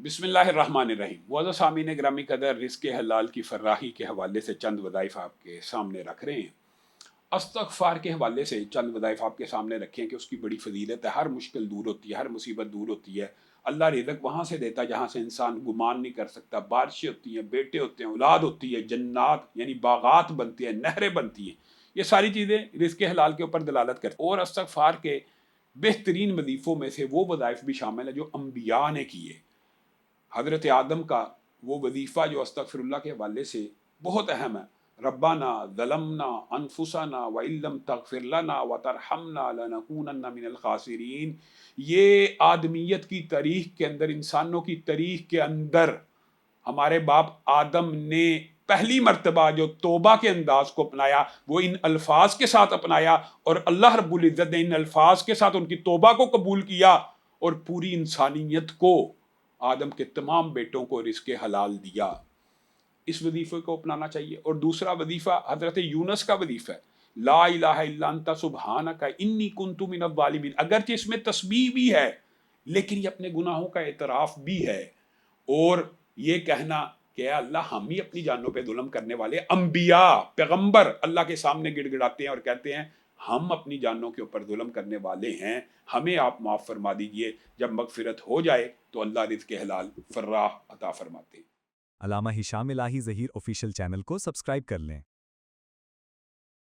بسم اللہ الرحمن الرحیم۔ معزز سامعین گرامی قدر، رزق حلال کی فراہی کے حوالے سے چند وظائف آپ کے سامنے رکھ رہے ہیں۔ استغفار کے حوالے سے چند وظائف آپ کے سامنے رکھیں کہ اس کی بڑی فضیلت ہے۔ ہر مشکل دور ہوتی ہے، ہر مصیبت دور ہوتی ہے۔ اللہ رزق وہاں سے دیتا ہے جہاں سے انسان گمان نہیں کر سکتا۔ بارشیں ہوتی ہیں، بیٹے ہوتے ہیں، اولاد ہوتی ہے، جنات یعنی باغات بنتی ہیں، نہریں بنتی ہیں۔ یہ ساری چیزیں رزق حلال کے اوپر دلالت کرتی ہیں۔ اور استغفار کے بہترین وظیفوں میں سے وہ وظائف بھی شامل ہیں جو انبیاء نے کیے۔ حضرت آدم کا وہ وظیفہ جو استغفر اللہ کے حوالے سے بہت اہم ہے، ربنا ظلمنا انفسنا وان لم تغفر لنا وترحمنا لنکونن من الخاسرین، یہ آدمیت کی تاریخ کے اندر، انسانوں کی تاریخ کے اندر ہمارے باپ آدم نے پہلی مرتبہ جو توبہ کے انداز کو اپنایا وہ ان الفاظ کے ساتھ اپنایا، اور اللہ رب العزت نے ان الفاظ کے ساتھ ان کی توبہ کو قبول کیا اور پوری انسانیت کو، آدم کے تمام بیٹوں کو رزق حلال دیا۔ اس وظیفے کو اپنانا چاہیے۔ اور دوسرا وظیفہ حضرت یونس کا وظیفہ ہے، لا الہ الا انت سبحانک انی کنت من الظالمین۔ اگرچہ اس میں تسبیح بھی ہے لیکن یہ اپنے گناہوں کا اعتراف بھی ہے، اور یہ کہنا کہ اے اللہ ہم ہی اپنی جانوں پہ ظلم کرنے والے۔ انبیاء پیغمبر اللہ کے سامنے گڑ گڑاتے ہیں اور کہتے ہیں ہم اپنی جانوں کے اوپر ظلم کرنے والے ہیں، ہمیں آپ معاف فرما دیجئے۔ جب مغفرت ہو جائے تو اللہ رزق حلال فراہ عطا فرماتے ہیں۔ علامہ ہشام الہی ظہیر آفیشیل چینل کو سبسکرائب کر لیں۔